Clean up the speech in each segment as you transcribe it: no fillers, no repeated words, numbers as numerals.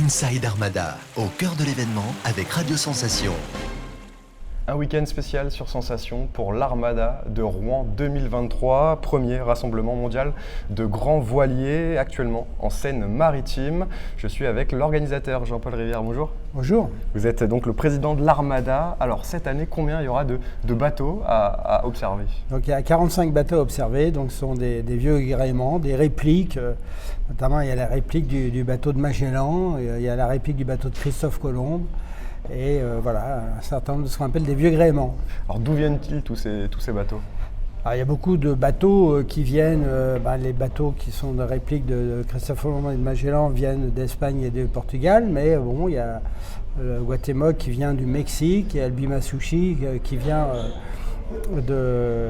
Inside Armada, au cœur de l'événement avec Radio Sensation. Un week-end spécial sur Sensation pour l'Armada de Rouen 2023, premier rassemblement mondial de grands voiliers actuellement en Seine-Maritime. Je suis avec l'organisateur Jean-Paul Rivière, bonjour. Bonjour. Vous êtes donc le président de l'Armada. Alors cette année, combien il y aura de bateaux à observer? Donc il y a 45 bateaux à observer, donc ce sont des vieux gréements, des répliques, notamment il y a la réplique du bateau de Magellan, il y a la réplique du bateau de Christophe Colomb. Et voilà, un certain nombre de ce qu'on appelle des vieux gréements. Alors d'où viennent-ils tous ces bateaux? Alors, il y a beaucoup de bateaux qui viennent, les bateaux qui sont de réplique de Christophe Colomb et de Magellan viennent d'Espagne et de Portugal, mais bon, il y a le Guatémoc qui vient du Mexique, il y a le Bimasushi qui vient de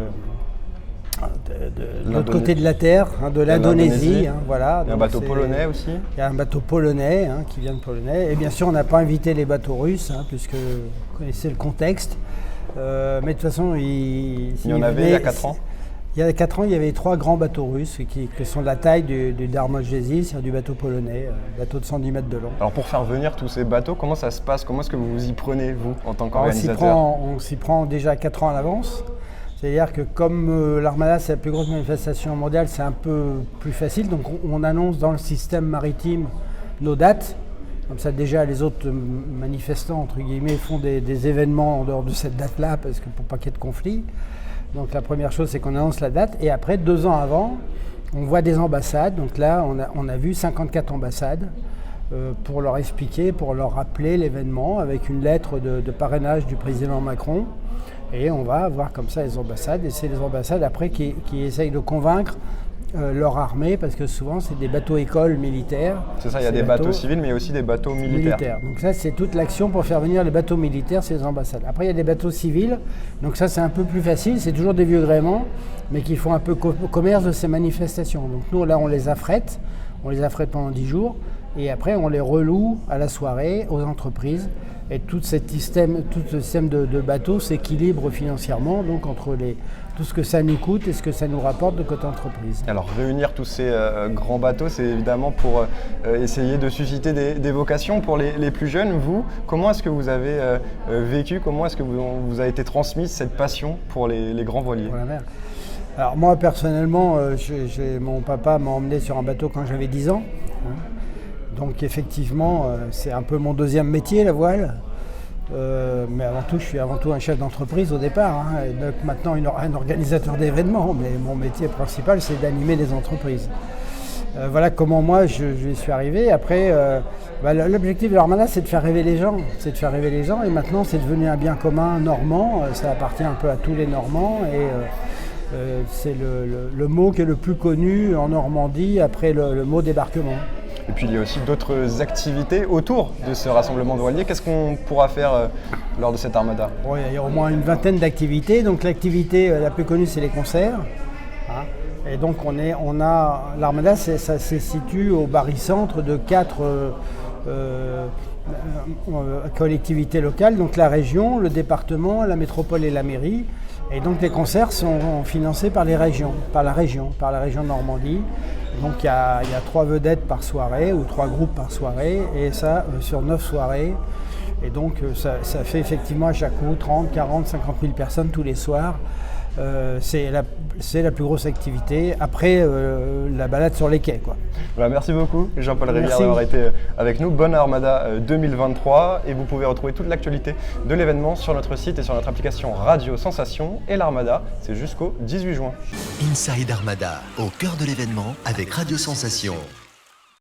l'autre côté de la Terre, de l'Indonésie. Voilà. Il y a un bateau polonais aussi. Il y a un bateau polonais qui vient de Polonais. Et bien sûr, on n'a pas invité les bateaux russes, puisque vous connaissez le contexte. Mais de toute façon, il y en avait il y a 4 ans. Il y a 4 ans, il y avait 3 grands bateaux russes qui sont de la taille du Darmozhezi, c'est-à-dire du bateau polonais, bateau de 110 mètres de long. Alors pour faire venir tous ces bateaux, comment ça se passe? Comment est-ce que vous vous y prenez, vous, en tant qu'organisateur? On s'y prend déjà 4 ans à l'avance. C'est-à-dire que comme l'Armada, c'est la plus grosse manifestation mondiale, c'est un peu plus facile. Donc on annonce dans le système maritime nos dates. Comme ça, déjà, les autres manifestants, entre guillemets, font des événements en dehors de cette date-là, parce que pour pas qu'il y ait de conflit. Donc la première chose, c'est qu'on annonce la date. Et après, 2 ans avant, on voit des ambassades. Donc là, on a vu 54 ambassades pour leur expliquer, pour leur rappeler l'événement, avec une lettre de parrainage du président Macron. Et on va voir comme ça les ambassades, et c'est les ambassades après qui essayent de convaincre leur armée, parce que souvent c'est des bateaux-écoles militaires. C'est ça, il y a des bateaux civils, mais il y a aussi des bateaux militaires. Donc ça, c'est toute l'action pour faire venir les bateaux militaires, c'est les ambassades. Après, il y a des bateaux civils, donc ça c'est un peu plus facile, c'est toujours des vieux gréements, mais qui font un peu commerce de ces manifestations. Donc nous, là, on les affrète pendant 10 jours, et après on les reloue à la soirée aux entreprises. Et tout ce système de bateaux s'équilibre financièrement, donc entre tout ce que ça nous coûte et ce que ça nous rapporte de côté entreprise. Alors réunir tous ces grands bateaux, c'est évidemment pour essayer de susciter des vocations pour les plus jeunes. Vous, comment est-ce que vous avez vécu, comment est-ce que vous a été transmise cette passion pour les grands voiliers? Pour la mer. Alors moi personnellement, mon papa m'a emmené sur un bateau quand j'avais 10 ans. Donc effectivement, c'est un peu mon deuxième métier, la voile. Mais avant tout, je suis avant tout un chef d'entreprise au départ. Et donc maintenant, un organisateur d'événements. Mais mon métier principal, c'est d'animer les entreprises. Voilà comment moi, je suis arrivé. Après, l'objectif de l'Armada, c'est de faire rêver les gens. Et maintenant, c'est devenu un bien commun normand. Ça appartient un peu à tous les Normands. Et c'est le mot qui est le plus connu en Normandie après le mot débarquement. Et puis il y a aussi d'autres activités autour de ce rassemblement de voiliers. Qu'est-ce qu'on pourra faire lors de cette Armada? Il y a au moins une vingtaine d'activités. Donc l'activité la plus connue, c'est les concerts. Et donc l'Armada, ça se situe au barycentre de 4 collectivités locales, donc la région, le département, la métropole et la mairie. Et donc les concerts sont financés par la région de Normandie. Donc il y a 3 vedettes par soirée ou 3 groupes par soirée, et ça sur 9 soirées. Et donc ça fait effectivement à chaque coup 30, 40, 50 000 personnes tous les soirs. C'est la plus grosse activité après la balade sur les quais, quoi. Voilà, merci beaucoup Jean-Paul Rivière d'avoir été avec nous. Bonne Armada 2023, et vous pouvez retrouver toute l'actualité de l'événement sur notre site et sur notre application Radio Sensation. Et l'Armada, c'est jusqu'au 18 juin. Inside Armada, au cœur de l'événement avec Radio Sensation.